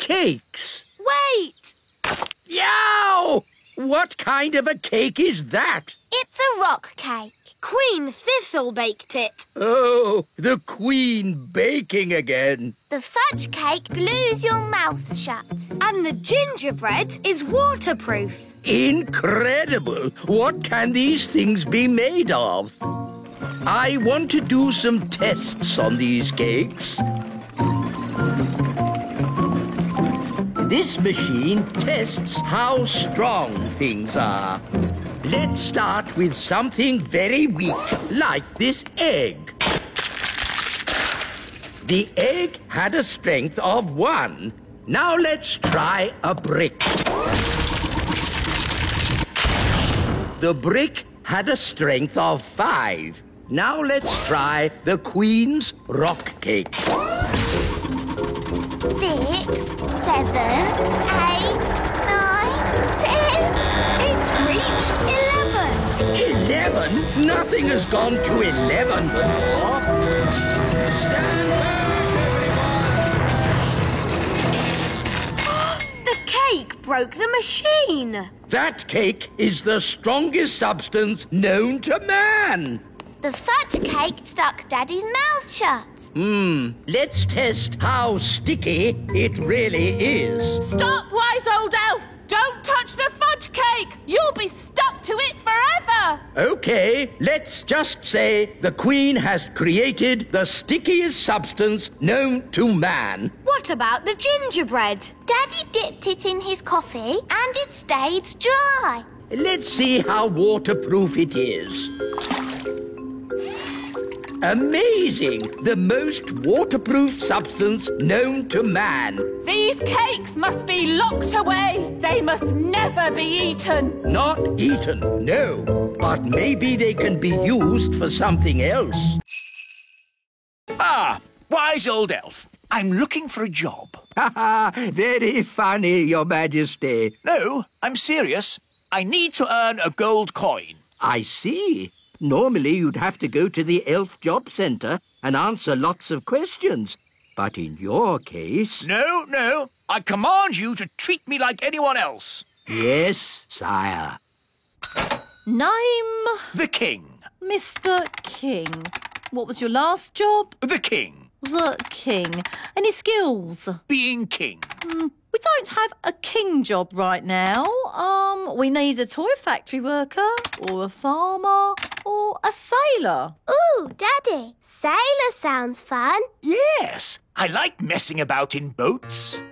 cakes. Wait! Yow! What kind of a cake is that? It's a rock cake. Queen Thistle baked it. Oh, the Queen baking again. The fudge cake glues your mouth shut. And the gingerbread is waterproof. Incredible! What can these things be made of? I want to do some tests on these cakes. This machine tests how strong things are. Let's start with something very weak, like this egg. The egg had a strength of 1. Now let's try a brick. The brick had a strength of 5. Now let's try the Queen's rock cake. 6, 7, 8, 9, 10. It's reached 11. 11? Nothing has gone to 11 before. Stand back, everyone! The cake broke the machine. That cake is the strongest substance known to man. The fudge cake stuck Daddy's mouth shut. Let's test how sticky it really is. Stop, wise old elf! Don't touch the fudge cake! You'll be stuck to it forever! Okay, let's just say the Queen has created the stickiest substance known to man. What about the gingerbread? Daddy dipped it in his coffee and it stayed dry. Let's see how waterproof it is. Amazing! The most waterproof substance known to man. These cakes must be locked away. They must never be eaten. Not eaten, no. But maybe they can be used for something else. Ah, wise old elf. I'm looking for a job. Ha ha! Very funny, Your Majesty. No, I'm serious. I need to earn a gold coin. I see. Normally you'd have to go to the Elf Job Centre and answer lots of questions. But in your case... No. I command you to treat me like anyone else. Yes, sire. Name? The King. Mr. King. What was your last job? The King. The King. Any skills? Being king. We don't have a king job right now. We need a toy factory worker, or a farmer, or a sailor. Ooh, Daddy, sailor sounds fun. Yes, I like messing about in boats.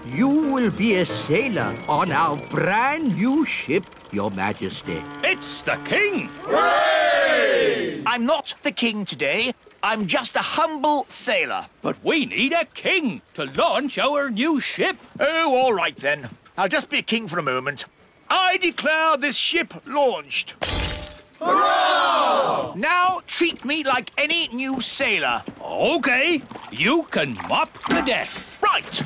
You will be a sailor on our brand new ship, Your Majesty. It's the King! Hooray! I'm not the king today. I'm just a humble sailor. But we need a king to launch our new ship. Oh, all right then. I'll just be a king for a moment. I declare this ship launched. Hurrah! Now treat me like any new sailor. OK. You can mop the deck. Right.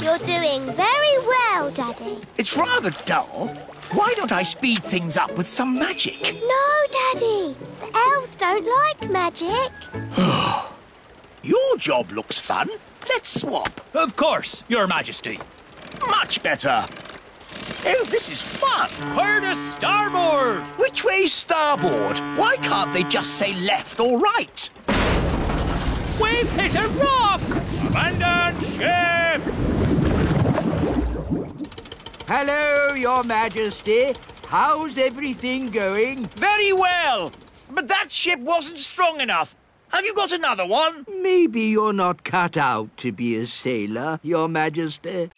You're doing very well, Daddy. It's rather dull. Why don't I speed things up with some magic? No, Daddy. The elves don't like magic. Your job looks fun. Let's swap. Of course, Your Majesty. Much better. Oh, this is fun. Where to starboard? Which way's starboard? Why can't they just say left or right? We've hit a rock! Abandon ship! Hello, Your Majesty. How's everything going? Very well. But that ship wasn't strong enough. Have you got another one? Maybe you're not cut out to be a sailor, Your Majesty.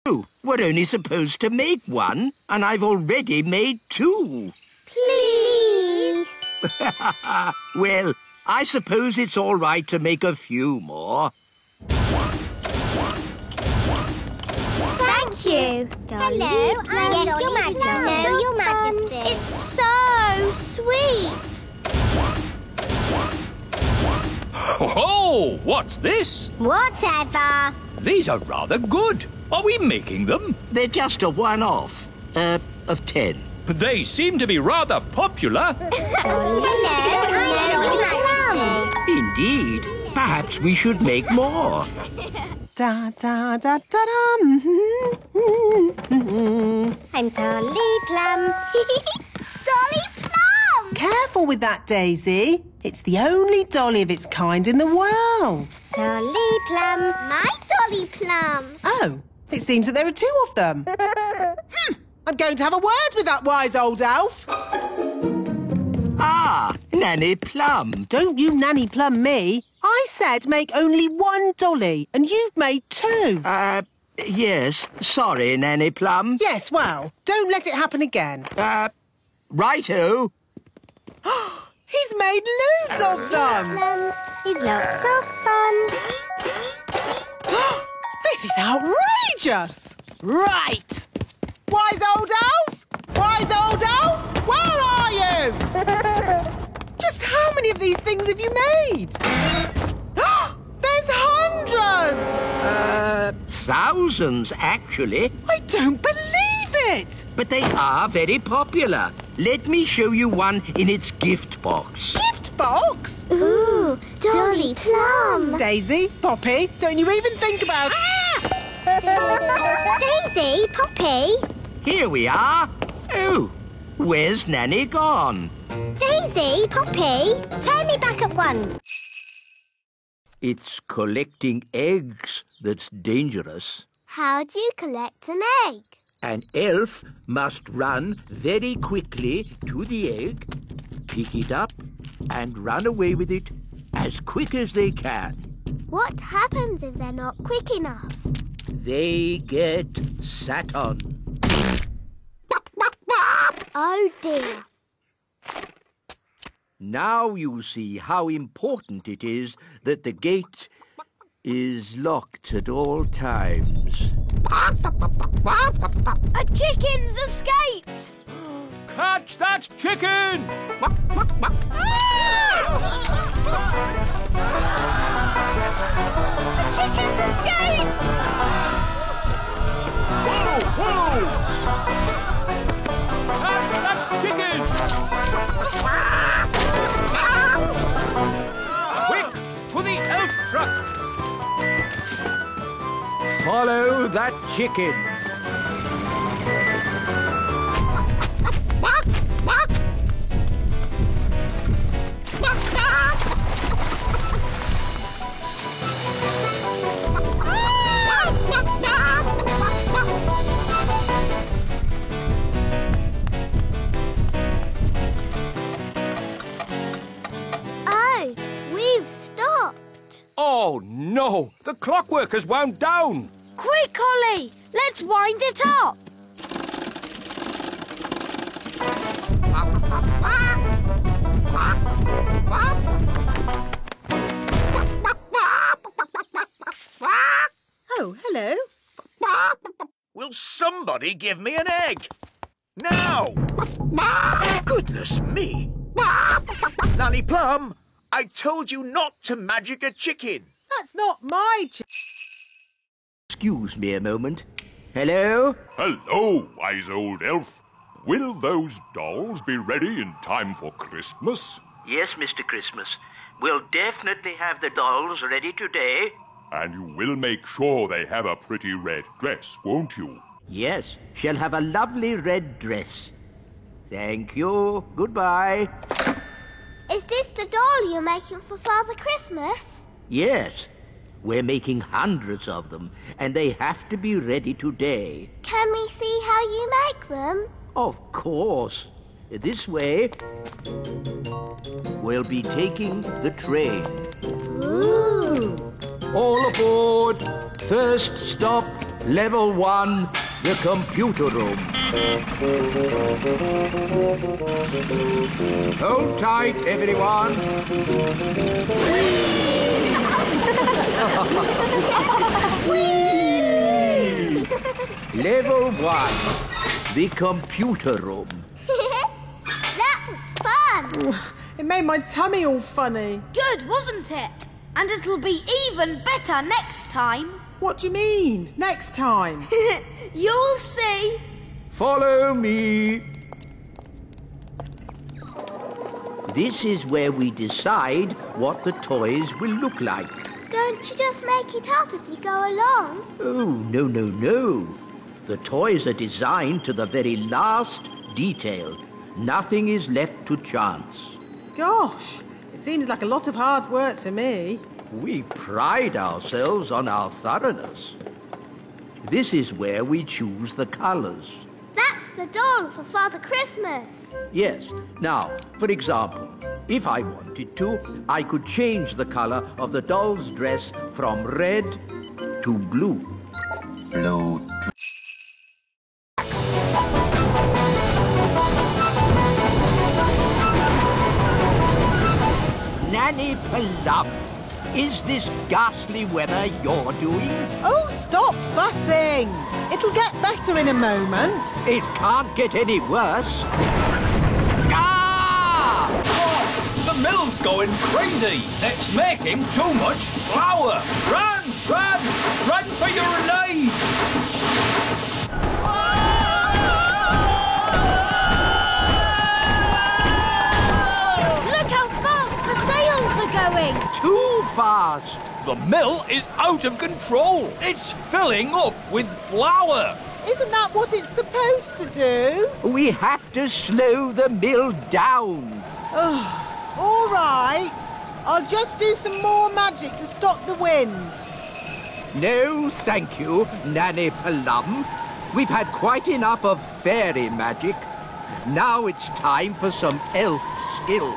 Oh, we're only supposed to make one, and I've already made 2. Please. Well, I suppose it's all right to make a few more. Thank you. Hello, I'm Yes, Your Majesty. Hello, Your Majesty. It's so sweet. Oh, what's this? Whatever. These are rather good. Are we making them? They're just a one-off, of 10. They seem to be rather popular. Hello, I'm Your Majesty. Perhaps we should make more. Da da da da da. I'm Dolly Plum. Dolly Plum! Careful with that, Daisy. It's the only dolly of its kind in the world. Dolly Plum. My Dolly Plum. Oh, it seems that there are two of them. I'm going to have a word with that wise old elf. Ah, Nanny Plum. Don't you Nanny Plum me. I said make only one dolly, and you've made two. Yes. Sorry, Nanny Plum. Yes, well, don't let it happen again. Righto. He's made loads of them. He's lots of fun. This is outrageous. Right. Wise old elf? Wise old elf? Where are you? Just how many of these things have you made? There's hundreds! Thousands, actually. I don't believe it! But they are very popular. Let me show you one in its gift box. Gift box? Ooh, Dolly Plum. Daisy, Poppy, don't you even think about... Daisy, Poppy. Here we are. Oh, where's Nanny gone? Daisy, Poppy. Turn me back at one. It's collecting eggs that's dangerous. How do you collect an egg? An elf must run very quickly to the egg, pick it up, and run away with it as quick as they can. What happens if they're not quick enough? They get sat on. Oh dear. Now you see how important it is that the gate is locked at all times. A chicken's escaped! Catch that chicken! The chicken's escaped! Whoa! Catch that chicken! Quick, to the elf truck! Follow that chicken. Oh, we've stopped. Oh, no! The clockwork has wound down! Quick, Ollie! Let's wind it up! Oh, hello. Will somebody give me an egg? Now! Goodness me! Nanny Plum, I told you not to magic a chicken. That's not my Excuse me a moment. Hello? Hello, wise old elf. Will those dolls be ready in time for Christmas? Yes, Mr. Christmas. We'll definitely have the dolls ready today. And you will make sure they have a pretty red dress, won't you? Yes, she'll have a lovely red dress. Thank you. Goodbye. Is this the doll you're making for Father Christmas? Yes, we're making hundreds of them, and they have to be ready today. Can we see how you make them? Of course. This way, we'll be taking the train. Ooh. All aboard. First stop, level 1, the computer room. Hold tight, everyone. Level 1, the computer room. That was fun! It made my tummy all funny. Good, wasn't it? And it'll be even better next time. What do you mean, next time? You'll see. Follow me. This is where we decide what the toys will look like. Don't you just make it up as you go along? Oh, no, no, no. The toys are designed to the very last detail. Nothing is left to chance. Gosh, it seems like a lot of hard work to me. We pride ourselves on our thoroughness. This is where we choose the colours. That's the doll for Father Christmas. Yes. Now, for example, if I wanted to, I could change the colour of the doll's dress from red to blue. Blue. Nanny Plum, is this ghastly weather you're doing? Oh, stop fussing. It'll get better in a moment. It can't get any worse. Ah! Oh, the mill's going crazy. It's making too much flour. Run, run, run for your life. Look how fast the sails are going. Too fast. The mill is out of control. It's filling up with flour. Isn't that what it's supposed to do? We have to slow the mill down. All right. I'll just do some more magic to stop the wind. No, thank you, Nanny Plum. We've had quite enough of fairy magic. Now it's time for some elf skill.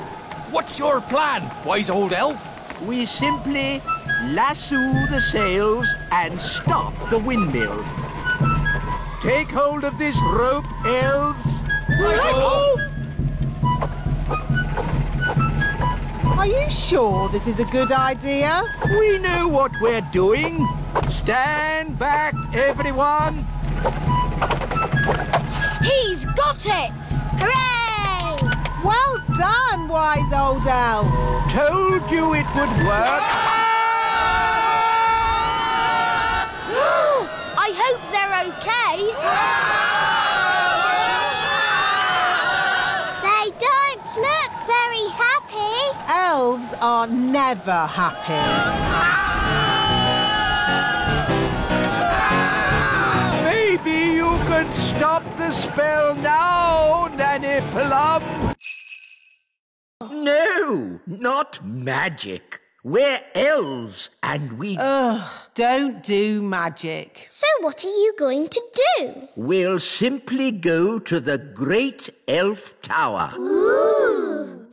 What's your plan, wise old elf? We simply lasso the sails and stop the windmill. Take hold of this rope, elves. Righto! Are you sure this is a good idea? We know what we're doing. Stand back, everyone. He's got it! Hooray! Well done, wise old elf. Told you it would work. I hope they're okay. They don't look very happy. Elves are never happy. Maybe you could stop the spell now, Nanny Plum. No, not magic. We're elves, and we... Don't do magic. So what are you going to do? We'll simply go to the Great Elf Tower. Ooh.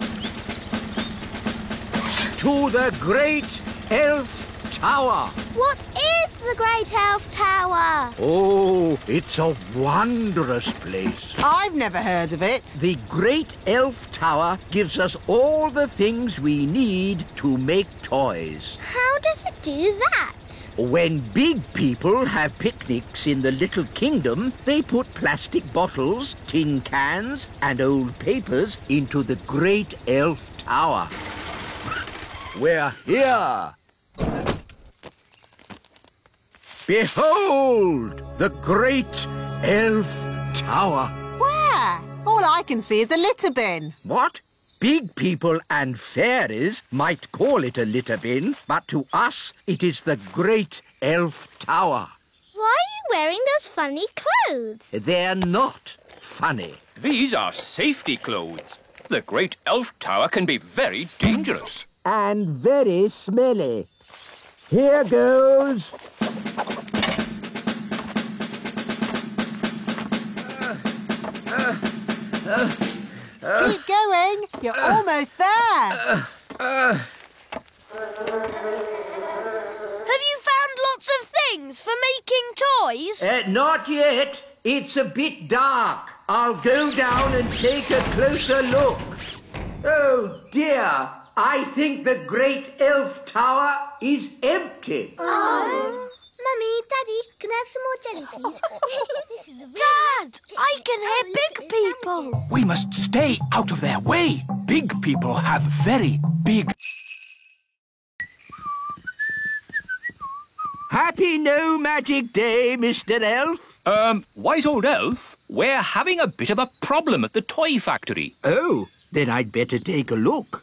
To the Great Elf Tower. What is the Great Elf Tower? Oh, it's a wondrous place. I've never heard of it. The Great Elf Tower gives us all the things we need to make toys. How does it do that? When big people have picnics in the Little Kingdom, they put plastic bottles, tin cans, and old papers into the Great Elf Tower. We're here. Behold, the Great Elf Tower. Where? All I can see is a litter bin. What? Big people and fairies might call it a litter bin, but to us it is the Great Elf Tower. Why are you wearing those funny clothes? They're not funny. These are safety clothes. The Great Elf Tower can be very dangerous. And very smelly. Here goes. Keep going. You're almost there. Have you found lots of things for making toys? Not yet. It's a bit dark. I'll go down and take a closer look. Oh, dear. I think the Great Elf Tower is empty. Oh. Mummy, Daddy, can I have some more jelly, please? This is Dad, I can hear big people. We must stay out of their way. Big people have very big... Happy No Magic Day, Mr. Elf. Wise old elf, we're having a bit of a problem at the toy factory. Oh, then I'd better take a look.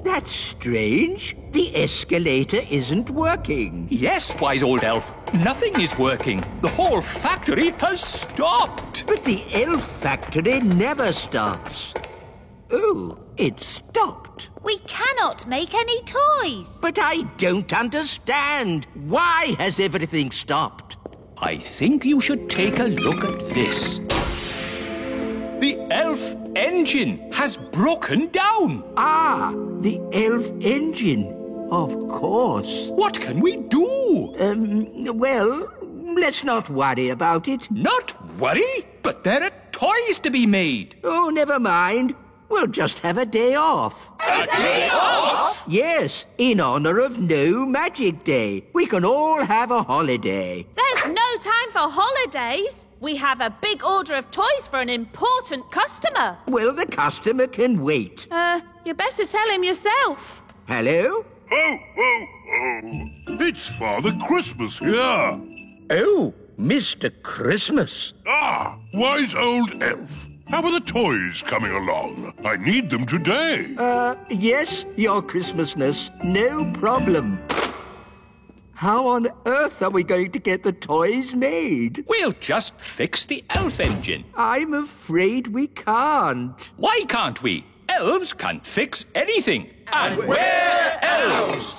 That's strange. The escalator isn't working. Yes, wise old elf. Nothing is working. The whole factory has stopped. But the elf factory never stops. Oh, it stopped. We cannot make any toys. But I don't understand. Why has everything stopped? I think you should take a look at this. The elf engine has broken down. Ah, the elf engine. Of course. What can we do? Well, let's not worry about it. Not worry? But there are toys to be made. Oh, never mind. We'll just have a day off. A day off? Yes, in honour of No Magic Day. We can all have a holiday. There's no time for holidays. We have a big order of toys for an important customer. Well, the customer can wait. You better tell him yourself. Hello? Ho, ho, ho! It's Father Christmas here. Oh, Mr. Christmas. Ah, wise old elf. How are the toys coming along? I need them today. Yes, Your Christmasness. No problem. How on earth are we going to get the toys made? We'll just fix the elf engine. I'm afraid we can't. Why can't we? Elves can't fix anything. And we're elves!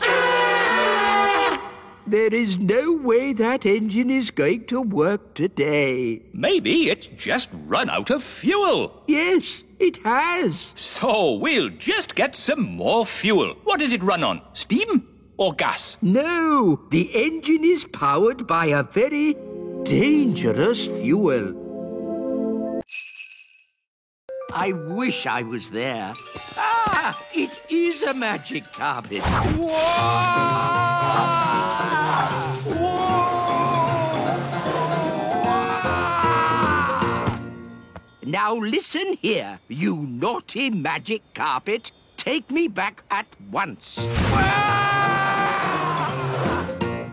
There is no way that engine is going to work today. Maybe it's just run out of fuel. Yes, it has. So we'll just get some more fuel. What does it run on? Steam or gas? No, the engine is powered by a very dangerous fuel. I wish I was there. Ah, it is a magic carpet. Now listen here, you naughty magic carpet. Take me back at once.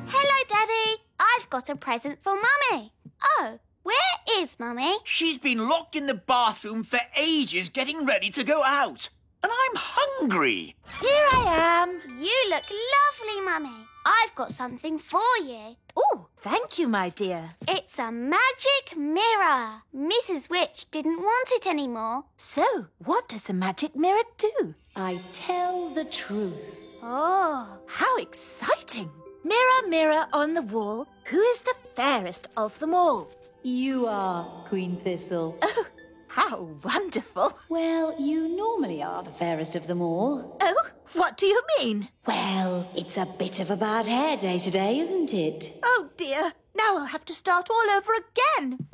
Hello, Daddy. I've got a present for Mummy. Oh, where is Mummy? She's been locked in the bathroom for ages getting ready to go out. And I'm hungry. Here I am. You look lovely, Mummy. I've got something for you. Oh, thank you, my dear. It's a magic mirror. Mrs. Witch didn't want it anymore. So, what does the magic mirror do? I tell the truth. Oh. How exciting! Mirror, mirror on the wall, who is the fairest of them all? You are, Queen Thistle. Oh, how wonderful. Well, you normally are the fairest of them all. Oh, what do you mean? Well, it's a bit of a bad hair day today, isn't it? Oh, dear. Now I'll have to start all over again.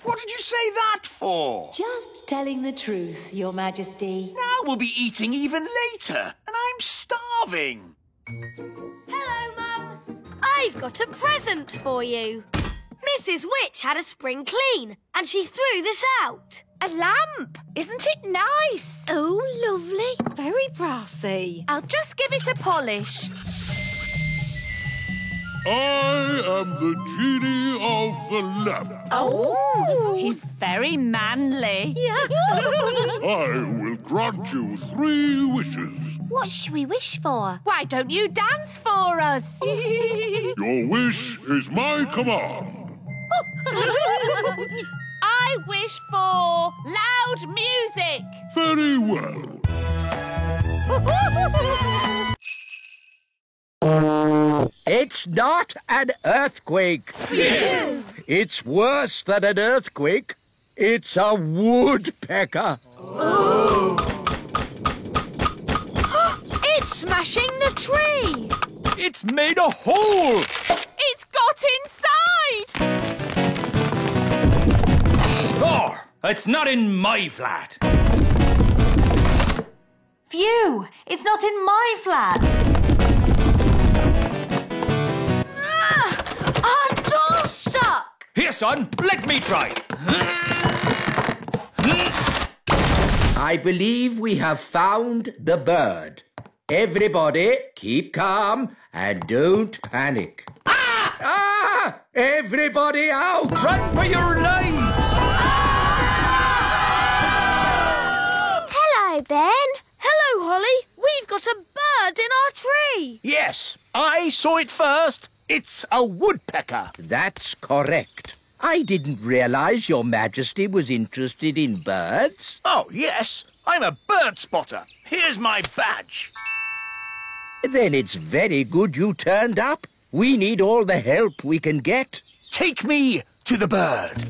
What did you say that for? Just telling the truth, Your Majesty. Now we'll be eating even later, and I'm starving. Hello, Mum. I've got a present for you. Mrs. Witch had a spring clean, and she threw this out. A lamp. Isn't it nice? Oh, lovely. Very brassy. I'll just give it a polish. I am the genie of the lamp. Oh, he's very manly. I will grant you 3 wishes. What shall we wish for? Why don't you dance for us? Your wish is my command. I wish for loud music. Very well. It's not an earthquake. Phew. It's worse than an earthquake. It's a woodpecker. Oh. It's smashing the tree. It's made a hole. It's got inside. Oh, it's not in my flat. Phew! It's not in my flat. Our door's stuck. Here, son, let me try. I believe we have found the bird. Everybody, keep calm and don't panic. Ah! Ah! Everybody out! Run for your lives! Hello, Ben. got a bird in our tree. Yes, I saw it first. It's a woodpecker. That's correct. I didn't realise Your Majesty was interested in birds. Oh, yes, I'm a bird spotter. Here's my badge. Then it's very good you turned up. We need all the help we can get. Take me to the bird.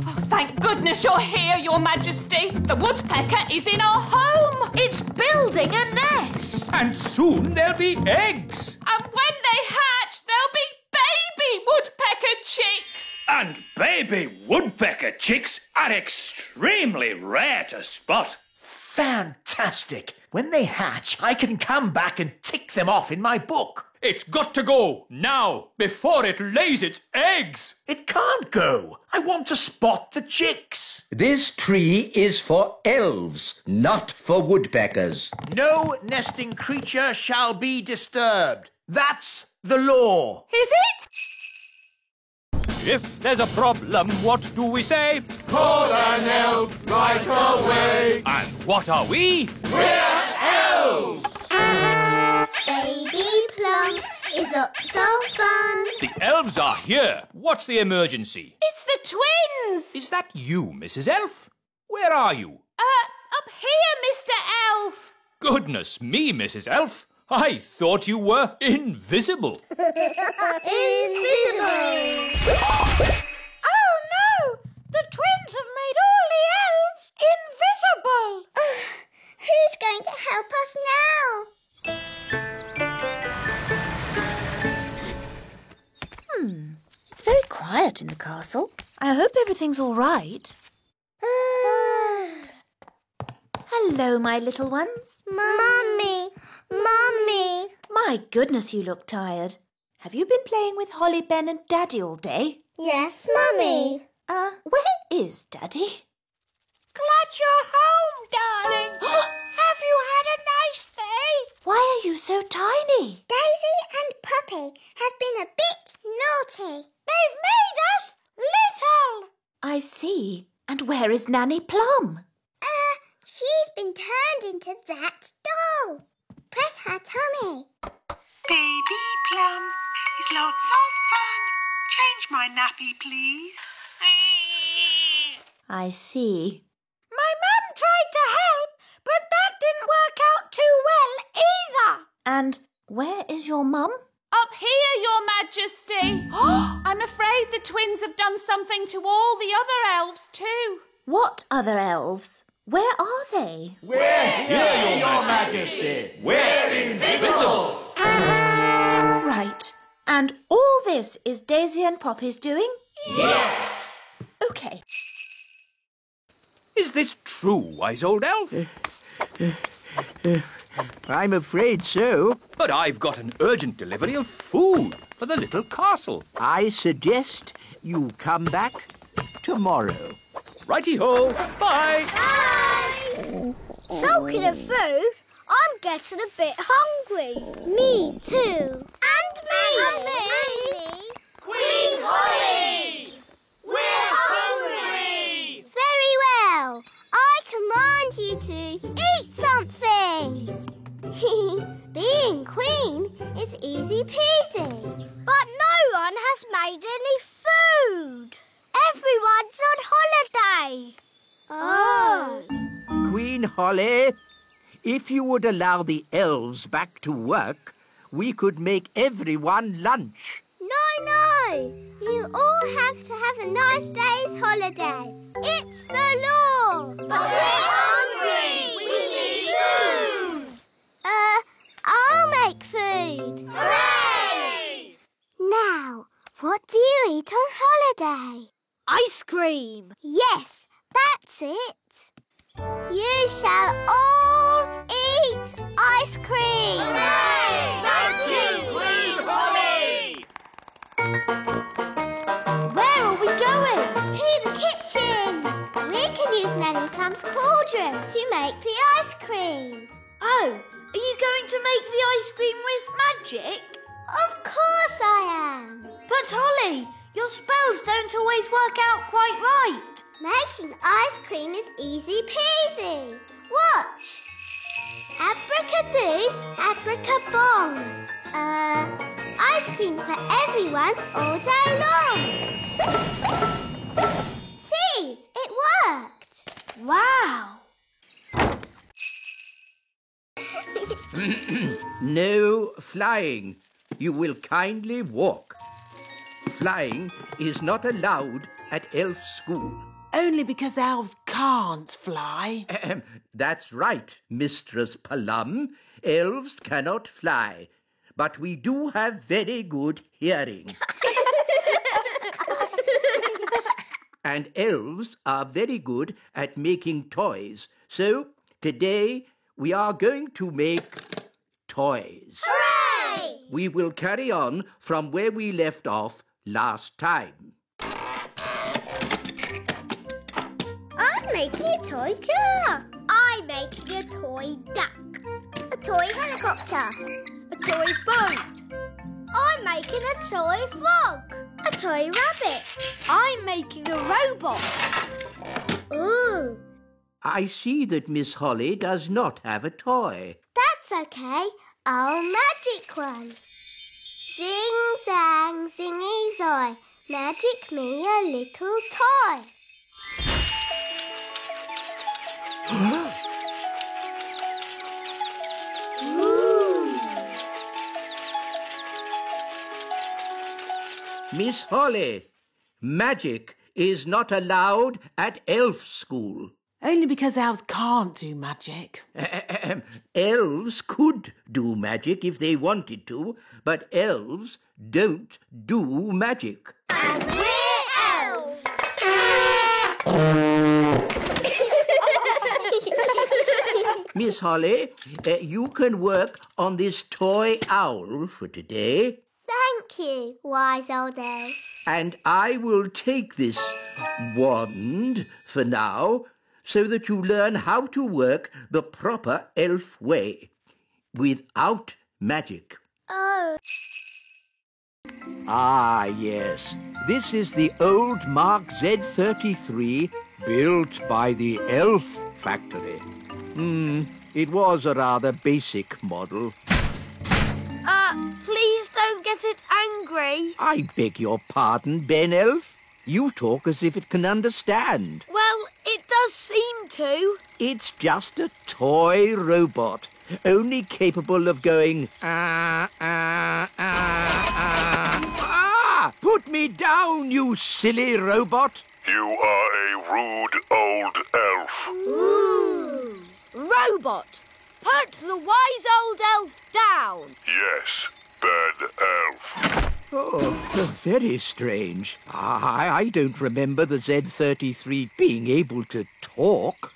Oh, thank goodness you're here, Your Majesty. The woodpecker is in our home. It's building a nest. And soon there'll be eggs. And when they hatch, there'll be baby woodpecker chicks. And baby woodpecker chicks are extremely rare to spot. Fantastic. When they hatch, I can come back and tick them off in my book. It's got to go now, before it lays its eggs. It can't go. I want to spot the chicks. This tree is for elves, not for woodpeckers. No nesting creature shall be disturbed. That's the law. Is it? If there's a problem, what do we say? Call an elf right away. And what are we? We're elves. Baby Plum is up so fun. The elves are here. What's the emergency? It's the twins. Is that you, Mrs. Elf? Where are you? Up here, Mr. Elf. Goodness me, Mrs. Elf. I thought you were invisible. Invisible. Oh, no! The twins have made all the elves invisible. Who's going to help us now? It's very quiet in the castle. I hope everything's all right. Hello, my little ones. Mummy! Mummy! My goodness, you look tired. Have you been playing with Holly, Ben and Daddy all day? Yes, Mummy. Where is Daddy? Glad you're home, darling. Have you had a nice day? Why are you so tiny? Daisy and Puppy have been a bit naughty. They've made us little. I see. And where is Nanny Plum? She's been turned into that doll. Press her tummy. Baby Plum is lots of fun. Change my nappy, please. I see. My mum tried to help, but that didn't work out too well either. And where is your mum? Up here, Your Majesty. I'm afraid the twins have done something to all the other elves too. What other elves? Where are they? We're here, Your Majesty. We're invisible. Right. And all this is Daisy and Poppy's doing? Yes. OK. Is this true, wise old elf? I'm afraid so. But I've got an urgent delivery of food for the little castle. I suggest you come back tomorrow. Righty-ho. Bye. Bye. Talking of food, I'm getting a bit hungry. Me too. And me. And me. Queen Holly! We're hungry! Very well. I command you to eat something. Being queen is easy peasy. But no one has made any food. Everyone's on holiday. Oh. Queen Holly, if you would allow the elves back to work, we could make everyone lunch. No. You all have to have a nice day's holiday. It's the law. But we're hungry. We need food. I'll make food. Hooray! Now, what do you eat on holiday? Ice cream. Yes, that's it. You shall all eat ice cream. Hooray! Thank you, Queen Holly! Where are we going? To the kitchen. We can use Nanny Plum's cauldron to make the ice cream. Oh, are you going to make the ice cream with magic? Of course I am. But Holly, your spells don't always work out quite right. Making ice cream is easy peasy. Watch. Abracadoo, abracabong. Ice cream for everyone all day long. See, it worked. Wow! No flying. You will kindly walk. Flying is not allowed at elf school. Only because elves can't fly. That's right, Mistress Plum. Elves cannot fly, but we do have very good hearing. And elves are very good at making toys. So, today, we are going to make toys. Hooray! We will carry on from where we left off last time. I'm making a toy car. I'm making a toy duck. A toy helicopter. A toy boat. I'm making a toy frog. A toy rabbit. I'm making a robot. Ooh. I see that Miss Holly does not have a toy. That's okay. I'll magic one. Zing, zang, zingy, zoy. Magic me a little toy. Miss Holly, magic is not allowed at elf school. Only because elves can't do magic. Elves could do magic if they wanted to, but elves don't do magic. And we're elves. Miss Holly, you can work on this toy owl for today. Thank you, wise old elf. And I will take this wand for now, so that you learn how to work the proper elf way, without magic. Oh. Ah, yes. This is the old Mark Z33 built by the Elf Factory. It was a rather basic model. Please don't get it angry. I beg your pardon, Ben Elf. You talk as if it can understand. Well, it does seem to. It's just a toy robot, only capable of going, Put me down, you silly robot! You are a rude old elf. Ooh. Robot, put the wise old elf down. Yes, bad elf. Oh, very strange. I don't remember the Z33 being able to talk.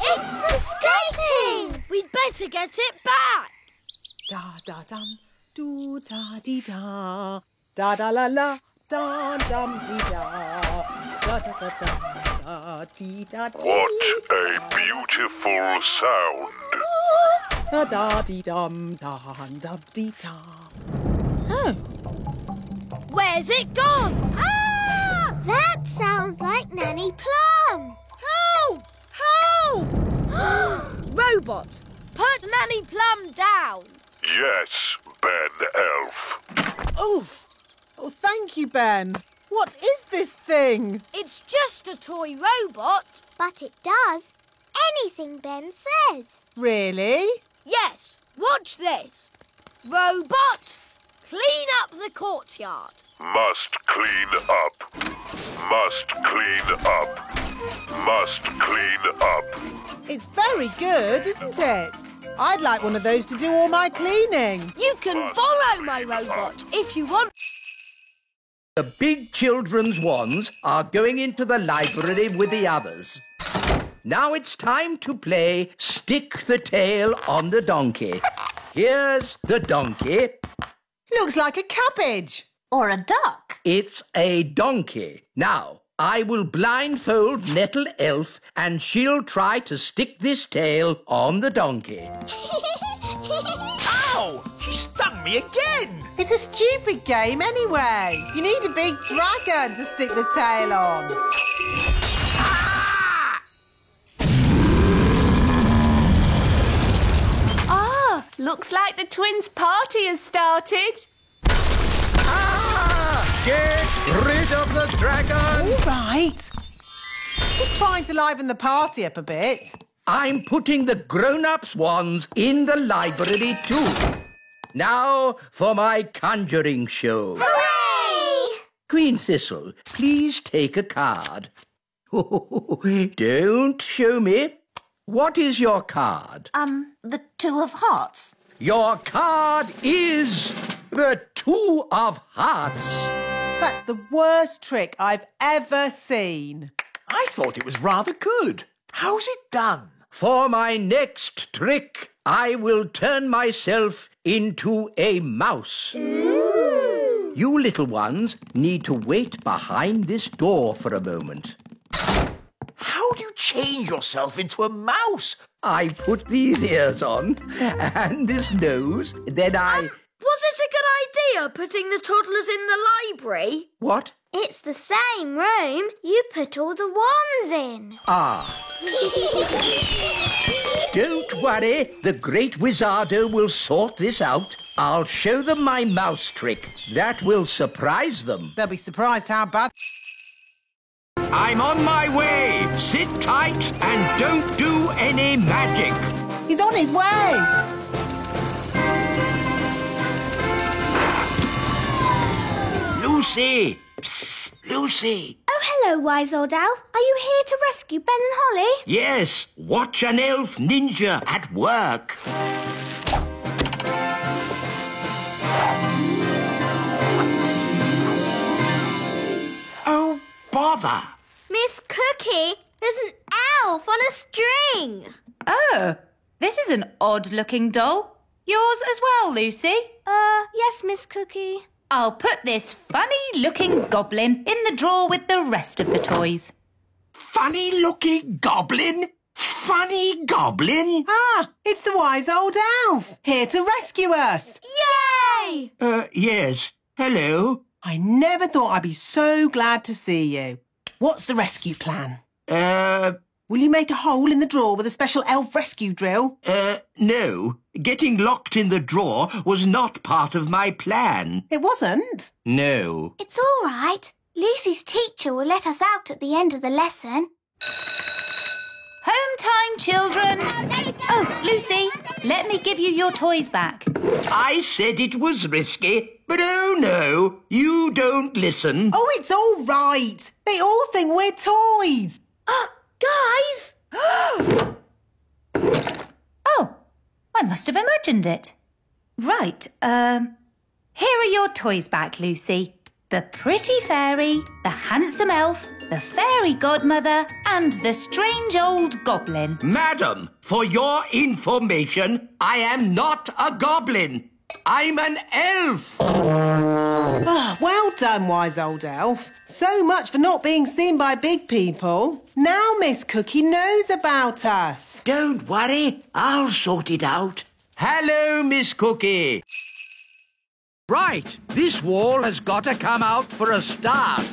It's escaping! We'd better get it back. Da-da-dum, do-da-dee-da. Da-da-la-la, da-dum-dee-da. Da-da-da-dum-da-dee-da-dee. What a beautiful sound. Da-da-dee-dum-da-dum-dee-da. Oh. Where's it gone? Ah! That sounds like Nanny Plum. Help! Help! Robot, put Nanny Plum down. Yes, Ben Elf. Oof. Oh, thank you, Ben. What is this thing? It's just a toy robot. But it does anything Ben says. Really? Yes, watch this. Robot, clean up the courtyard. Must clean up. Must clean up. Must clean up. It's very good, isn't it? I'd like one of those to do all my cleaning. You can borrow my robot if you want. The big children's wands are going into the library with the others. Now it's time to play Stick the Tail on the Donkey. Here's the donkey. Looks like a cabbage. Or a duck. It's a donkey. Now, I will blindfold Nettle Elf and she'll try to stick this tail on the donkey. Ow! She stung me again! It's a stupid game anyway. You need a big dragon to stick the tail on. Ah! Looks like the twins' party has started. Get rid of the dragon! All right. Just trying to liven the party up a bit. I'm putting the grown-ups' wands in the library too. Now for my conjuring show. Hooray! Queen Thistle, please take a card. Don't show me. What is your card? The Two of Hearts. Your card is the Two of Hearts. That's the worst trick I've ever seen. I thought it was rather good. How's it done? For my next trick, I will turn myself into a mouse. Ooh. You little ones need to wait behind this door for a moment. How do you change yourself into a mouse? I put these ears on and this nose, then I... Was it a good idea putting the toddlers in the library? What? It's the same room you put all the wands in. Ah. Don't worry, the great Wizardo will sort this out. I'll show them my mouse trick. That will surprise them. They'll be surprised how bad... I'm on my way. Sit tight and don't do any magic. He's on his way. Lucy! Psst, Lucy! Oh, hello, wise old elf. Are you here to rescue Ben and Holly? Yes, watch an elf ninja at work. Oh, bother! Miss Cookie, there's an elf on a string. Oh, this is an odd-looking doll. Yours as well, Lucy? Yes, Miss Cookie. I'll put this funny-looking goblin in the drawer with the rest of the toys. Funny-looking goblin? Funny goblin? Ah, it's the wise old elf, here to rescue us. Yay! Yes. Hello? I never thought I'd be so glad to see you. What's the rescue plan? Will you make a hole in the drawer with a special elf rescue drill? No. Getting locked in the drawer was not part of my plan. It wasn't? No. It's all right. Lucy's teacher will let us out at the end of the lesson. Home time, children. Oh, Lucy, let me give you your toys back. I said it was risky, but oh no, you don't listen. Oh, it's all right. They all think we're toys. Guys! Oh, I must have imagined it. Right, here are your toys back, Lucy. The pretty fairy, the handsome elf, the fairy godmother, and the strange old goblin. Madam, for your information, I am not a goblin. I'm an elf. Well done, wise old elf. So much for not being seen by big people. Now Miss Cookie knows about us. Don't worry, I'll sort it out. Hello, Miss Cookie. Right, this wall has got to come out for a start.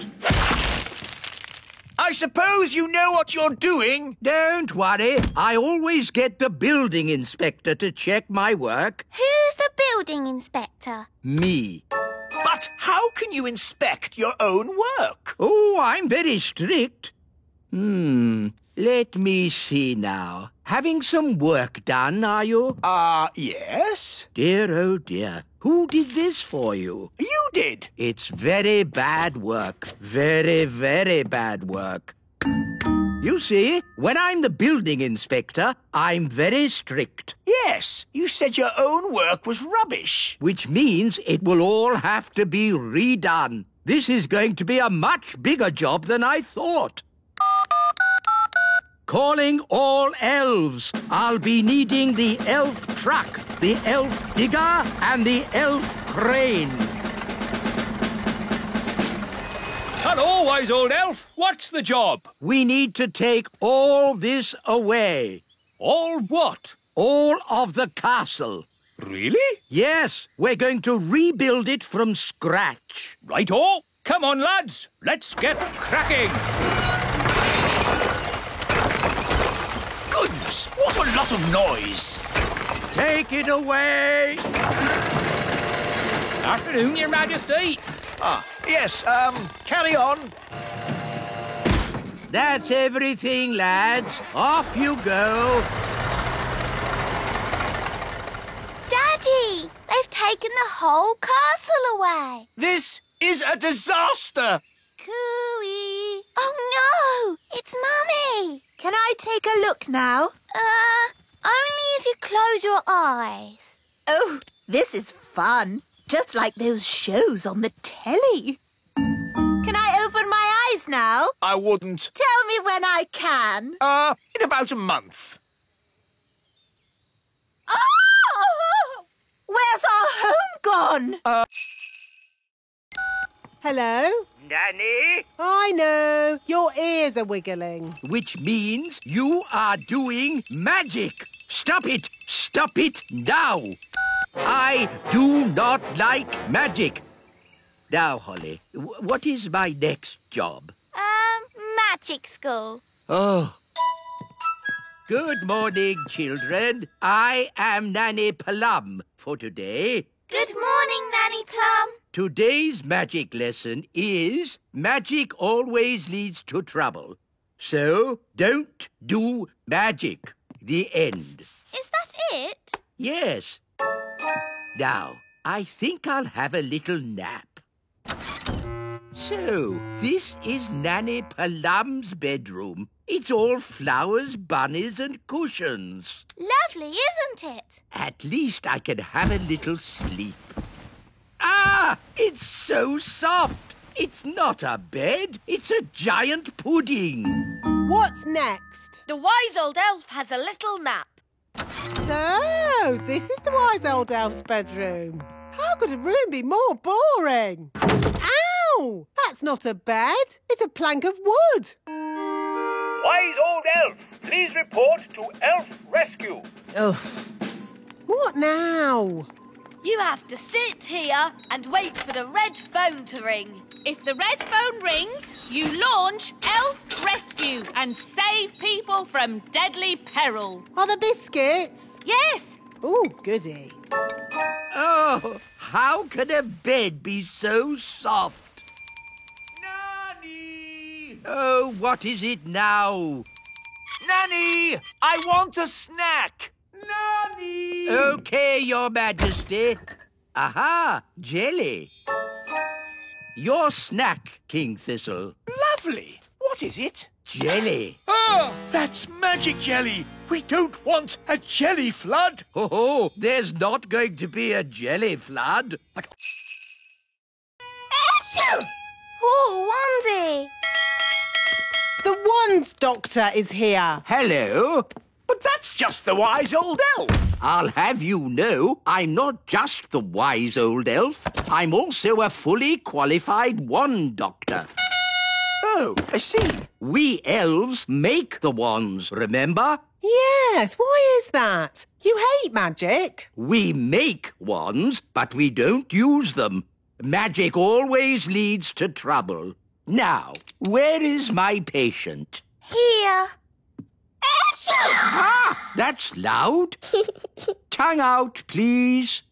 I suppose you know what you're doing? Don't worry, I always get the building inspector to check my work. Who's the building inspector? Me. But how can you inspect your own work? Oh, I'm very strict. Let me see now. Having some work done, are you? Yes. Dear, oh dear. Who did this for you? You did. It's very bad work. Very, very bad work. You see, when I'm the building inspector, I'm very strict. Yes, you said your own work was rubbish. Which means it will all have to be redone. This is going to be a much bigger job than I thought. Calling all elves. I'll be needing the elf truck, the elf digger, and the elf crane. Hello, wise old elf. What's the job? We need to take all this away. All what? All of the castle. Really? Yes, we're going to rebuild it from scratch. Right-o. Come on, lads. Let's get cracking. Goodness, what a lot of noise. Take it away! Afternoon, Your Majesty. Yes, carry on. That's everything, lads. Off you go. Daddy, they've taken the whole castle away. This is a disaster. Cooey! Oh, no! It's Mummy. Can I take a look now? Only if you close your eyes. Oh, this is fun. Just like those shows on the telly. Can I open my eyes now? I wouldn't. Tell me when I can. In about a month. Oh! Where's our home gone? Hello? Nanny? I know. Your ears are wiggling. Which means you are doing magic. Stop it! Stop it now! I do not like magic. Now, Holly, what is my next job? Magic school. Oh. Good morning, children. I am Nanny Plum for today. Good morning, Nanny Plum. Today's magic lesson is magic always leads to trouble. So, don't do magic. The end. Is that it? Yes. Now, I think I'll have a little nap. So, this is Nanny Plum's bedroom. It's all flowers, bunnies and cushions. Lovely, isn't it? At least I can have a little sleep. Ah! It's so soft. It's not a bed. It's a giant pudding. What's next? The wise old elf has a little nap. So, this is the wise old elf's bedroom. How could a room be more boring? Ow! That's not a bed. It's a plank of wood. Wise old elf, please report to Elf Rescue. Ugh. What now? You have to sit here and wait for the red phone to ring. If the red phone rings, you launch Elf Rescue and save people from deadly peril. Are there biscuits? Yes. Oh, goody. Oh, how can a bed be so soft? Nanny! Oh, what is it now? Nanny, I want a snack. Nanny! OK, Your Majesty. Aha, jelly. Your snack, King Thistle. Lovely. What is it? Jelly. Oh, that's magic jelly. We don't want a jelly flood. Oh, there's not going to be a jelly flood. Oh, Wandy. The wand doctor is here. Hello. But that's just the wise old elf. I'll have you know, I'm not just the wise old elf. I'm also a fully qualified wand doctor. Oh, I see. We elves make the wands, remember? Yes, why is that? You hate magic. We make wands, but we don't use them. Magic always leads to trouble. Now, where is my patient? Here. Ah, that's loud. Tongue out, please.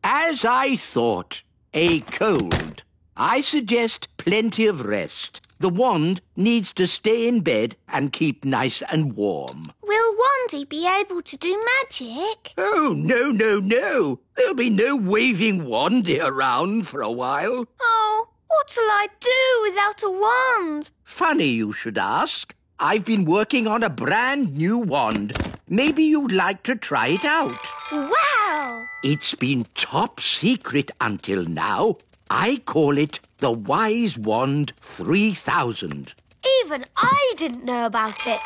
As I thought, a cold. I suggest plenty of rest. The wand needs to stay in bed and keep nice and warm. Will Wandy be able to do magic? Oh, no, no, no. There'll be no waving wandy around for a while. Oh, what'll I do without a wand? Funny you should ask. I've been working on a brand new wand. Maybe you'd like to try it out. Wow! It's been top secret until now. I call it the Wise Wand 3000. Even I didn't know about it.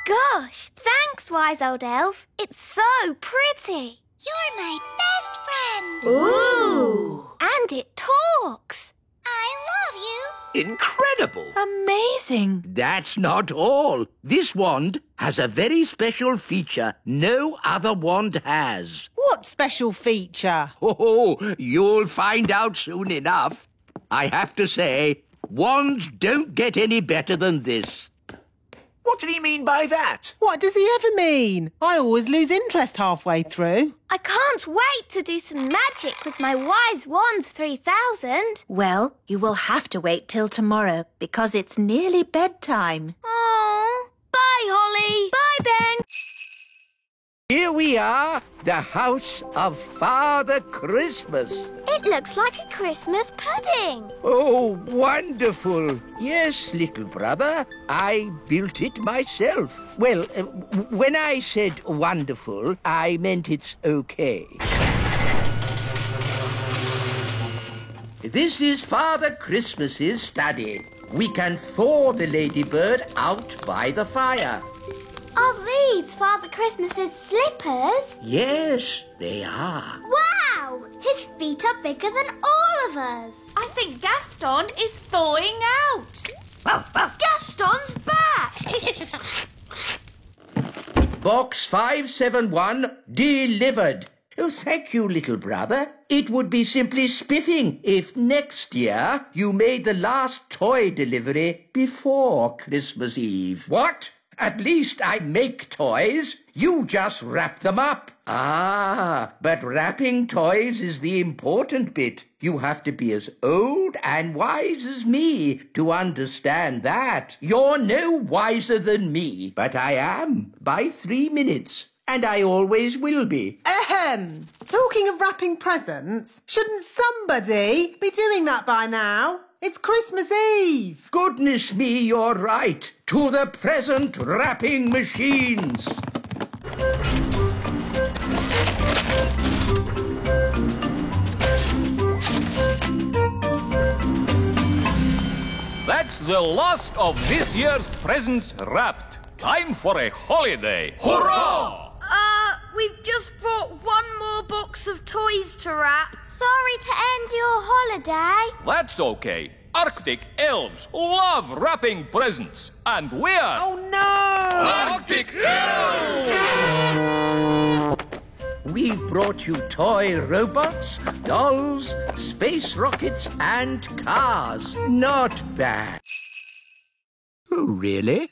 Gosh, thanks, wise old elf. It's so pretty. You're my best friend. Ooh! And it talks. I love you. Incredible. Amazing. That's not all. This wand has a very special feature no other wand has. What special feature? Oh, you'll find out soon enough. I have to say, wands don't get any better than this. What did he mean by that? What does he ever mean? I always lose interest halfway through. I can't wait to do some magic with my Wise Wand 3000. Well, you will have to wait till tomorrow because it's nearly bedtime. Oh, bye, Holly. Bye, Ben. Here we are, the house of Father Christmas. It looks like a Christmas pudding. Oh, wonderful. Yes, little brother, I built it myself. Well, when I said wonderful, I meant it's okay. This is Father Christmas's study. We can thaw the ladybird out by the fire. Are these Father Christmas's slippers? Yes, they are. Wow! His feet are bigger than all of us. I think Gaston is thawing out. Gaston's back! Box 571 delivered. Oh, thank you, little brother. It would be simply spiffing if next year you made the last toy delivery before Christmas Eve. What? At least I make toys. You just wrap them up. Ah, but wrapping toys is the important bit. You have to be as old and wise as me to understand that. You're no wiser than me, but I am by 3 minutes. And I always will be. Ahem. Talking of wrapping presents, shouldn't somebody be doing that by now? It's Christmas Eve. Goodness me, you're right. To the present wrapping machines. That's the last of this year's presents wrapped. Time for a holiday. Hurrah! We've just brought one more box of toys to wrap. Sorry to end your holiday. That's okay. Arctic elves love wrapping presents, and we're... Oh, no! Arctic elves! We've brought you toy robots, dolls, space rockets, and cars. Not bad. Oh, really?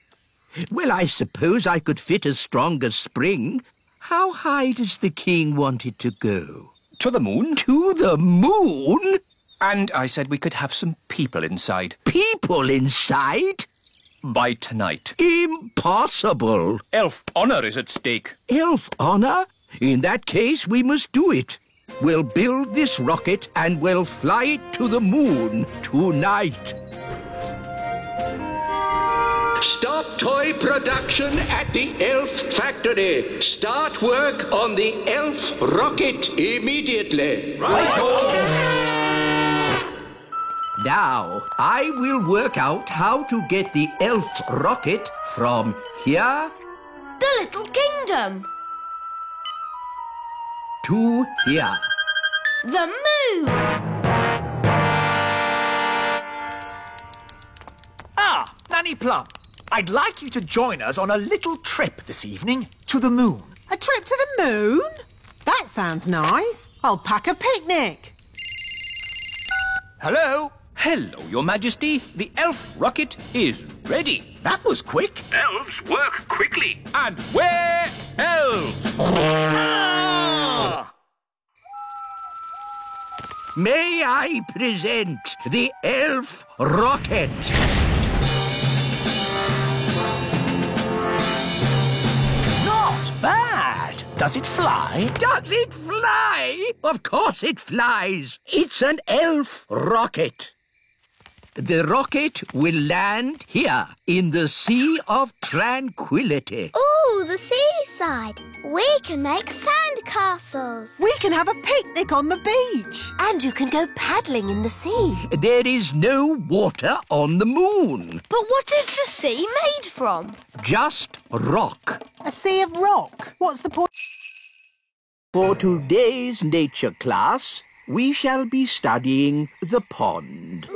Well, I suppose I could fit a stronger spring. How high does the king want it to go? To the moon. To the moon? And I said we could have some people inside. People inside? By tonight. Impossible. Elf honor is at stake. Elf honor? In that case, we must do it. We'll build this rocket and we'll fly it to the moon tonight. Stop toy production at the Elf Factory. Start work on the Elf rocket immediately. Right-o! Now, I will work out how to get the Elf rocket from here The Little Kingdom. to here. The moon. Ah, Nanny Plum, I'd like you to join us on a little trip this evening to the moon. A trip to the moon? That sounds nice. I'll pack a picnic. Hello? Hello, Your Majesty. The elf rocket is ready. That was quick. Elves work quickly. And we're elves. Ah! May I present the Elf rocket? Not bad. Does it fly? Does it fly? Of course it flies. It's an elf rocket. The rocket will land here in the Sea of Tranquility. Ooh, the seaside. We can make sand castles. We can have a picnic on the beach. And you can go paddling in the sea. There is no water on the moon. But what is the sea made from? Just rock. A sea of rock. What's the point? For today's nature class, we shall be studying the pond.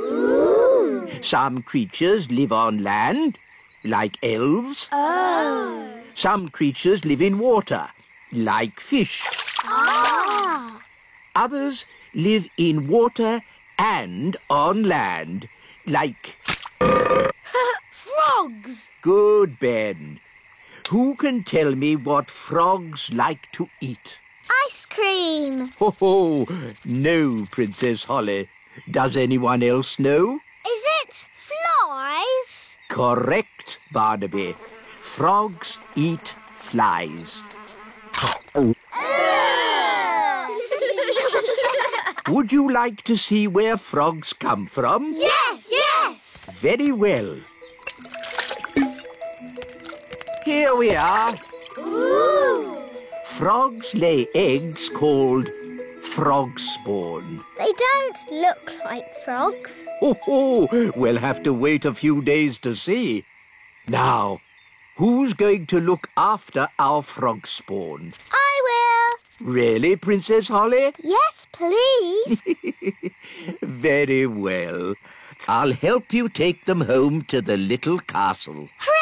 Some creatures live on land, like elves. Oh. Some creatures live in water, like fish. Ah. Others live in water and on land, like... Frogs. frogs. Good, Ben. Who can tell me what frogs like to eat? Ice cream. Ho, no, Princess Holly. Does anyone else know? Is it flies? Correct, Barnaby. Frogs eat flies. Would you like to see where frogs come from? Yes, yes. Very well. Here we are. Ooh. Frogs lay eggs called frog spawn. They don't look like frogs. We'll have to wait a few days to see. Now, who's going to look after our frog spawn? I will. Really, Princess Holly? Yes, please. Very well. I'll help you take them home to the little castle. Hooray!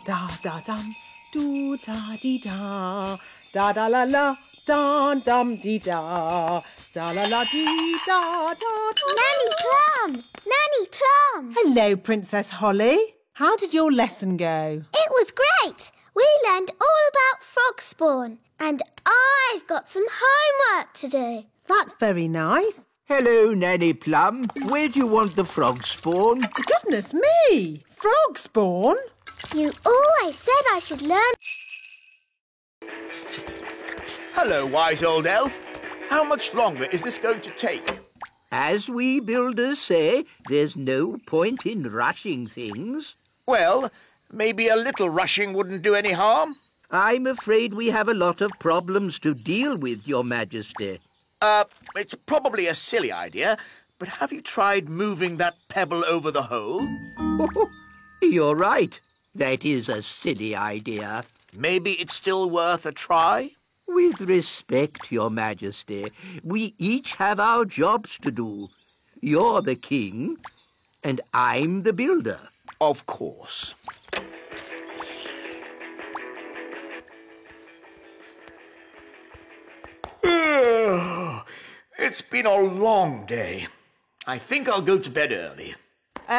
Da da dum, do da dee da, da da la la, dum dum dee da, da la la dee da da da. Nanny Plum! Nanny Plum! Hello, Princess Holly. How did your lesson go? It was great. We learned all about frog spawn, and I've got some homework to do. That's very nice. Hello, Nanny Plum. Where do you want the frog spawn? Goodness me! Frog spawn? You always said I should learn. Hello, wise old elf. How much longer is this going to take? As we builders say, there's no point in rushing things. Well, maybe a little rushing wouldn't do any harm. I'm afraid we have a lot of problems to deal with, Your Majesty. It's probably a silly idea, but have you tried moving that pebble over the hole? You're right. That is a silly idea. Maybe it's still worth a try? With respect, Your Majesty, we each have our jobs to do. You're the king, and I'm the builder. Of course. It's been a long day. I think I'll go to bed early.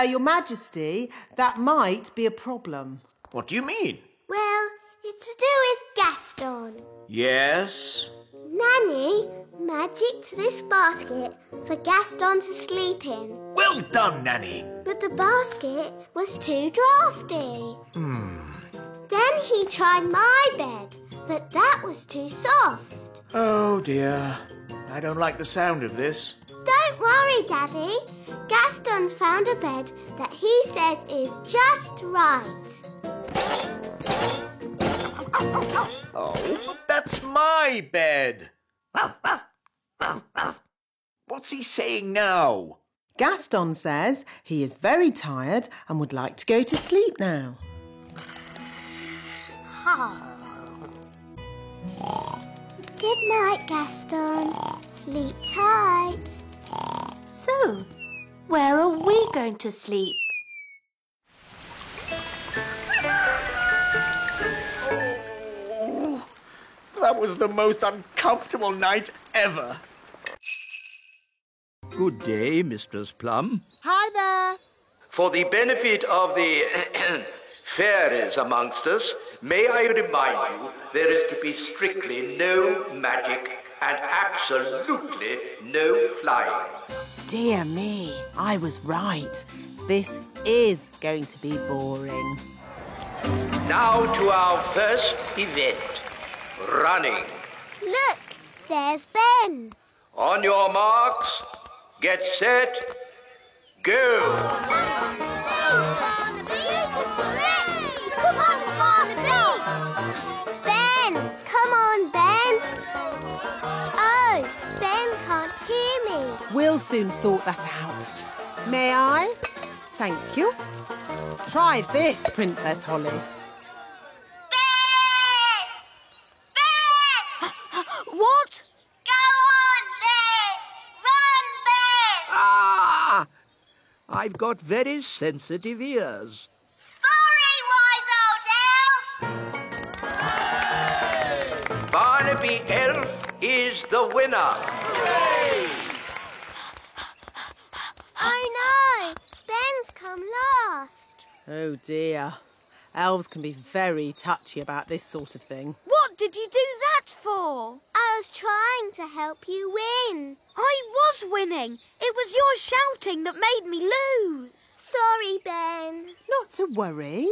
Your Majesty, that might be a problem. What do you mean? Well, it's to do with Gaston. Yes? Nanny magicked this basket for Gaston to sleep in. Well done, Nanny. But the basket was too drafty. Then he tried my bed, but that was too soft. Oh, dear. I don't like the sound of this. Don't worry, Daddy. Gaston's found a bed that he says is just right. Oh, but that's my bed. What's he saying now? Gaston says he is very tired and would like to go to sleep now. Good night, Gaston. Sleep tight. So, where are we going to sleep? Oh, that was the most uncomfortable night ever. Good day, Mistress Plum. Hi there. For the benefit of the fairies amongst us, may I remind you there is to be strictly no magic and absolutely no flying. Dear me, I was right. This is going to be boring. Now to our first event, running. Look, there's Ben. On your marks, get set, go! Come on, Barnaby! Ben! Come on, Ben! Oh, Ben can't hear me. We'll soon sort that out. May I? Thank you. Try this, Princess Holly. Ben! Ben! What? Go on, Ben! Run, Ben! Ah! I've got very sensitive ears. Sorry, wise old elf! Barnaby Elf is winner. Oh no! Ben's come last. Oh dear. Elves can be very touchy about this sort of thing. What did you do that for? I was trying to help you win. I was winning. It was your shouting that made me lose. Sorry, Ben. Not to worry.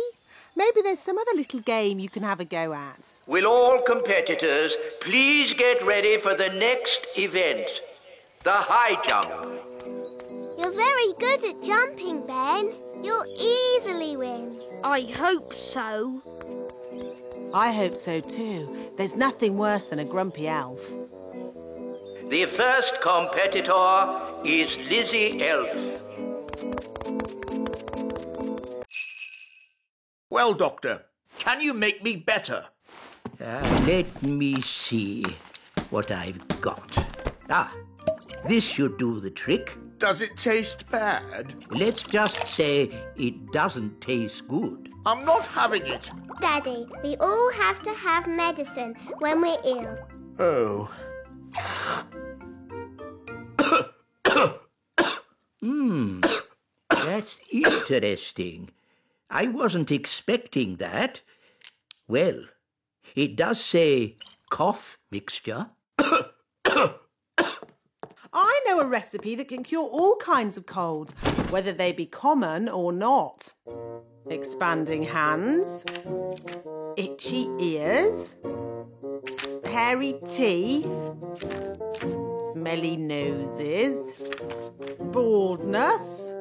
Maybe there's some other little game you can have a go at. Will all competitors please get ready for the next event? The high jump. You're very good at jumping, Ben. You'll easily win. I hope so. I hope so too. There's nothing worse than a grumpy elf. The first competitor is Lizzie Elf. Well, Doctor, can you make me better? Let me see what I've got. This should do the trick. Does it taste bad? Let's just say it doesn't taste good. I'm not having it. Daddy, we all have to have medicine when we're ill. Oh. That's interesting. I wasn't expecting that. Well, it does say cough mixture. I know a recipe that can cure all kinds of colds, whether they be common or not. Expanding hands, itchy ears, hairy teeth, smelly noses, baldness.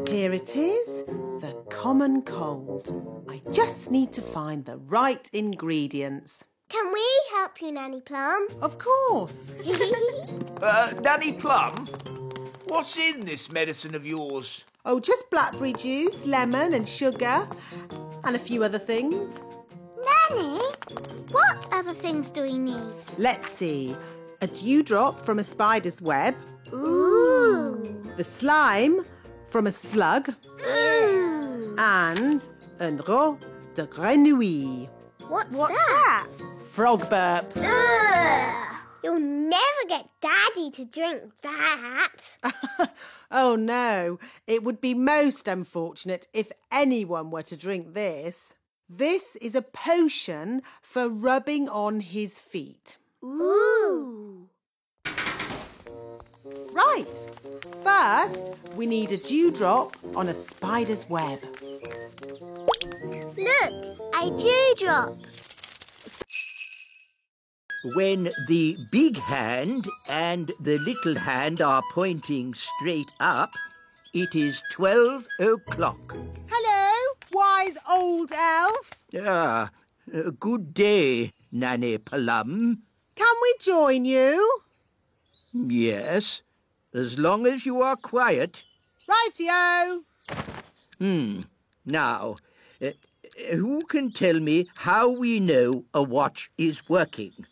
Here it is, the common cold. I just need to find the right ingredients. Can we help you, Nanny Plum? Of course. Nanny Plum, what's in this medicine of yours? Oh, just blackberry juice, lemon and sugar, and a few other things. Nanny, what other things do we need? Let's see. A dewdrop from a spider's web. Ooh. The slime from a slug. Ooh. And un rot de grenouille. What's that? Frog burp. Ugh. You'll never get Daddy to drink that. Oh no, it would be most unfortunate if anyone were to drink this. This is a potion for rubbing on his feet. Ooh. Right. First, we need a dewdrop on a spider's web. Look, a dewdrop. When the big hand and the little hand are pointing straight up, it is 12 o'clock. Hello, wise old elf. Good day, Nanny Plum. Can we join you? Yes, as long as you are quiet. Rightio. Now, who can tell me how we know a watch is working?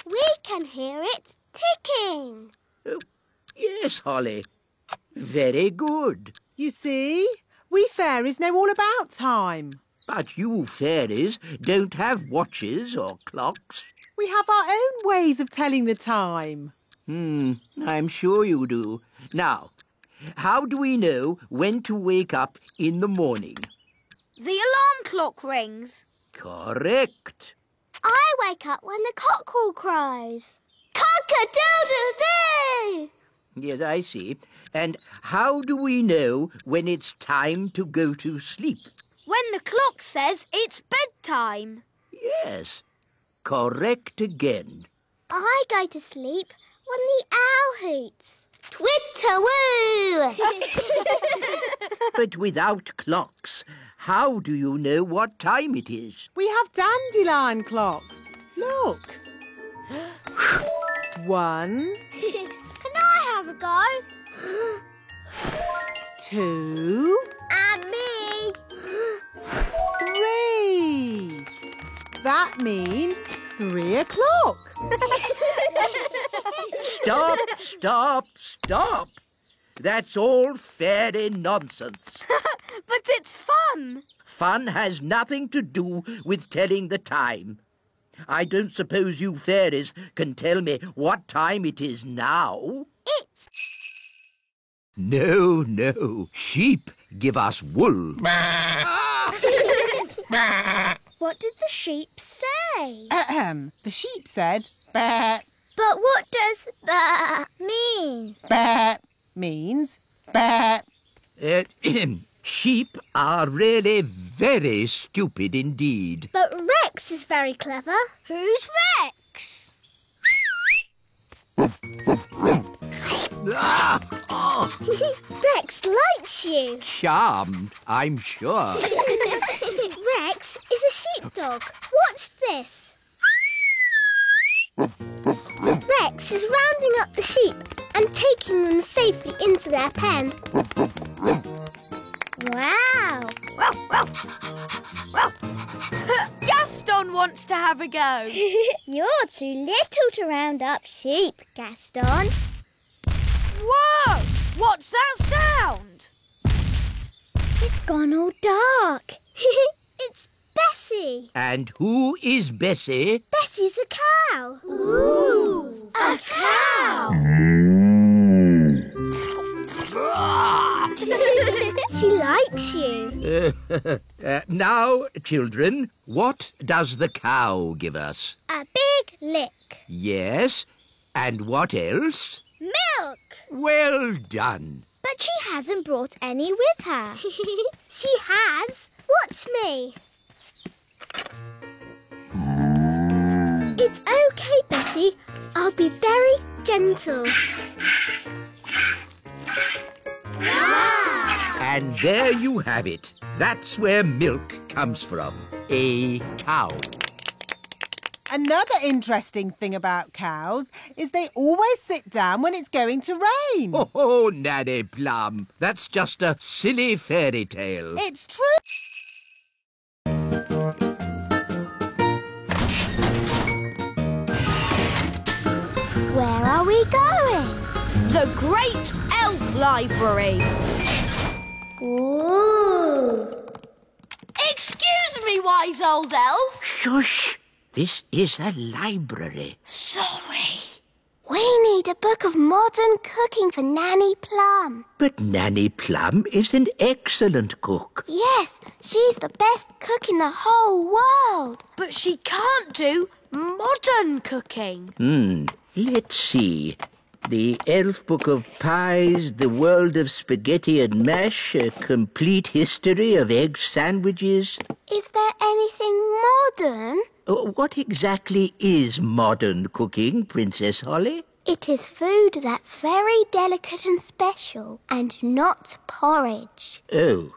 We can hear it ticking. Yes, Holly. Very good. You see, we fairies know all about time. But you fairies don't have watches or clocks. We have our own ways of telling the time. I'm sure you do. Now, how do we know when to wake up in the morning? The alarm clock rings. Correct. I wake up when the cockerel cries. Cock-a-doodle-doo! Yes, I see. And how do we know when it's time to go to sleep? When the clock says it's bedtime. Yes, correct again. I go to sleep when the owl hoots. Twitter-woo! But without clocks, how do you know what time it is? We have dandelion clocks. Look. 1. Can I have a go? 2. And me. 3. That means 3 o'clock. Stop, stop, stop. That's all fairy nonsense. But it's fun. Fun has nothing to do with telling the time. I don't suppose you fairies can tell me what time it is now? It's... No, no. Sheep give us wool. What did the sheep say? The sheep said, "Bah." But what does mean? Bah means bah. Sheep are really very stupid indeed. But Rex is very clever. Who's Rex? Rex likes you. Charmed, I'm sure. Rex is a sheepdog. Watch this. Rex is rounding up the sheep and taking them safely into their pen. Wow! Gaston wants to have a go. You're too little to round up sheep, Gaston. Whoa! What's that sound? It's gone all dark. It's Bessie. And who is Bessie? Bessie's a cow. Ooh! A cow! She likes you. Now, children, what does the cow give us? A big lick. Yes, and what else? Milk. Well done. But she hasn't brought any with her. She has. Watch me. It's okay, Bessie. I'll be very gentle. Wow! And there you have it. That's where milk comes from. A cow. Another interesting thing about cows is they always sit down when it's going to rain. Oh, Nanny Plum. That's just a silly fairy tale. It's true. Where are we going? The Great Elf Library. Ooh! Excuse me, wise old elf. Shush! This is a library. Sorry. We need a book of modern cooking for Nanny Plum. But Nanny Plum is an excellent cook. Yes, she's the best cook in the whole world. But she can't do modern cooking. Let's see. The Elf Book of Pies, The World of Spaghetti and Mash, A Complete History of Egg Sandwiches. Is there anything modern? What exactly is modern cooking, Princess Holly? It is food that's very delicate and special, and not porridge. Oh.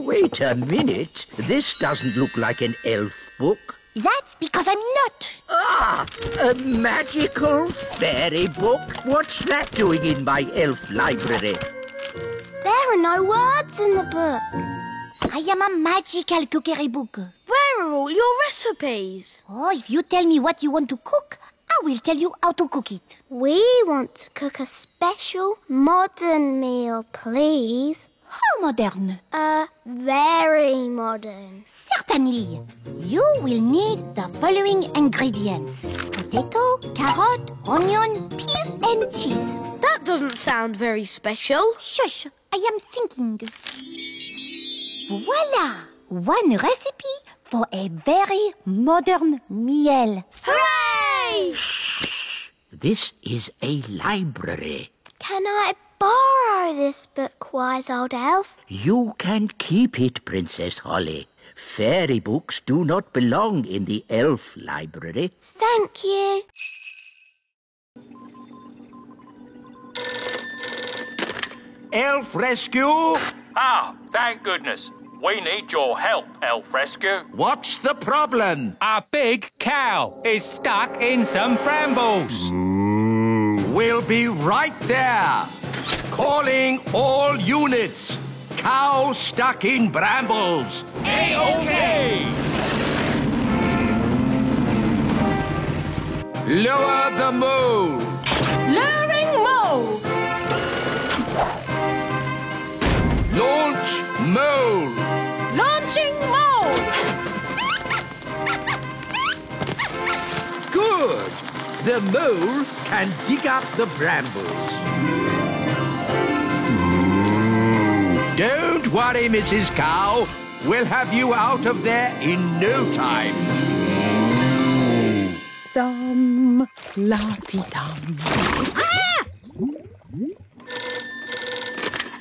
Wait a minute. This doesn't look like an elf book. That's because I'm not. Ah! A magical fairy book? What's that doing in my elf library? There are no words in the book. I am a magical cookery book. Where are all your recipes? Oh, if you tell me what you want to cook, I will tell you how to cook it. We want to cook a special modern meal, please. How modern? Very modern. Certainly. You will need the following ingredients. Potato, carrot, onion, peas and cheese. That doesn't sound very special. Shush, I am thinking. Voila! One recipe for a very modern meal. Hooray! Shh! This is a library. Can I borrow this book, wise old elf? You can keep it, Princess Holly. Fairy books do not belong in the elf library. Thank you. Elf Rescue! Ah, thank goodness. We need your help, Elf Rescue. What's the problem? A big cow is stuck in some brambles. We'll be right there. Calling all units. Cow stuck in brambles. A-OK! Lower the mole. Lowering mole. Launch mole. Launching mole. The mole can dig up the brambles. Don't worry, Mrs. Cow. We'll have you out of there in no time. Dum, la-dee-dum. Ah!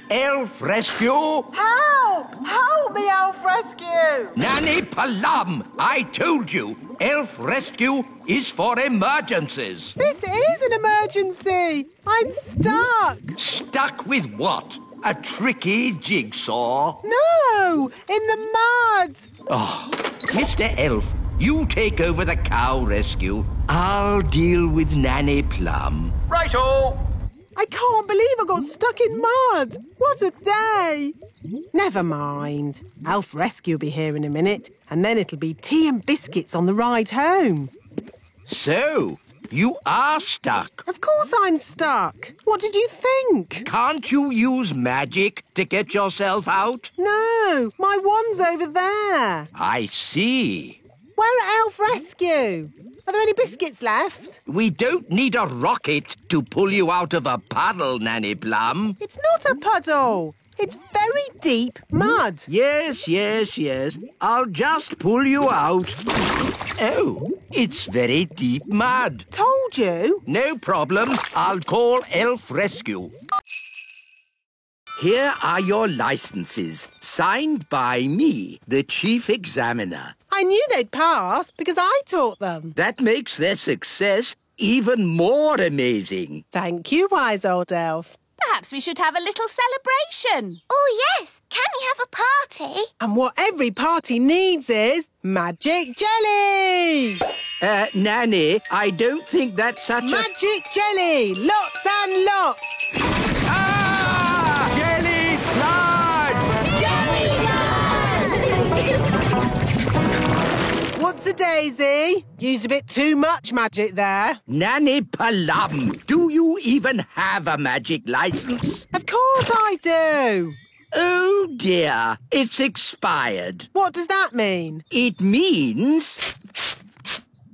Elf Rescue! Help! Help me, Elf Rescue! Nanny Plum, I told you, Elf Rescue is for emergencies. This is an emergency. I'm stuck. Stuck with what? A tricky jigsaw? No, in the mud. Oh, Mr. Elf, you take over the cow rescue. I'll deal with Nanny Plum. Righto! I can't believe I got stuck in mud. What a day. Never mind. Elf Rescue will be here in a minute, and then it'll be tea and biscuits on the ride home. So, you are stuck. Of course I'm stuck. What did you think? Can't you use magic to get yourself out? No, my wand's over there. I see. Where are Elf Rescue? Are there any biscuits left? We don't need a rocket to pull you out of a puddle, Nanny Plum. It's not a puddle. It's very deep mud. Yes. I'll just pull you out. Oh, it's very deep mud. Told you. No problem. I'll call Elf Rescue. Here are your licenses, signed by me, the Chief Examiner. I knew they'd pass because I taught them. That makes their success even more amazing. Thank you, wise old elf. Perhaps we should have a little celebration. Oh, yes. Can we have a party? And what every party needs is magic jelly. Nanny, I don't think that's such Magic jelly. Lots and lots. Ah! Jelly flood! What's a daisy? Used a bit too much magic there. Nanny Plum, do you even have a magic license? Of course I do. Oh dear, it's expired. What does that mean? It means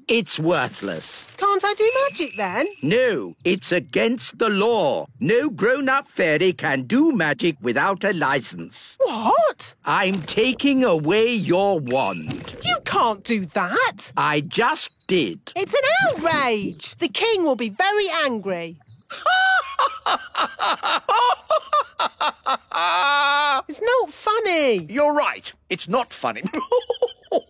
it's worthless. Can't I do magic then? No, it's against the law. No grown-up fairy can do magic without a license. What? I'm taking away your wand. You can't do that. I just did. It's an outrage. The king will be very angry. It's not funny. You're right. It's not funny.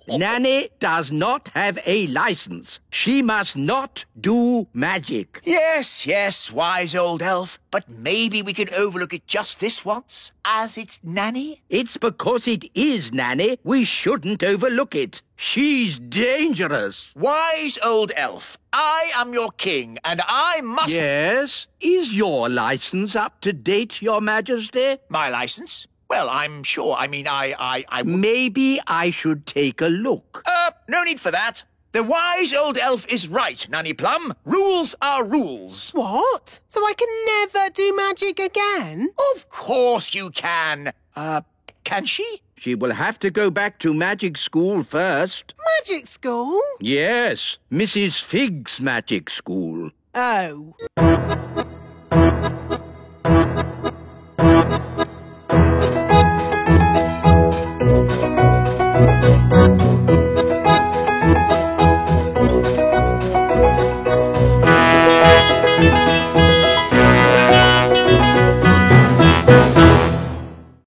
Nanny does not have a license. She must not do magic. Yes, wise old elf. But maybe we can overlook it just this once, as it's Nanny. It's because it is Nanny we shouldn't overlook it. She's dangerous. Wise old elf, I am your king, and I must... Yes? Is your license up to date, Your Majesty? My license? Well, I'm sure. I mean, I... Maybe I should take a look. No need for that. The wise old elf is right, Nanny Plum. Rules are rules. What? So I can never do magic again? Of course you can. Can she? She will have to go back to magic school first. Magic school? Yes, Mrs. Fig's magic school. Oh.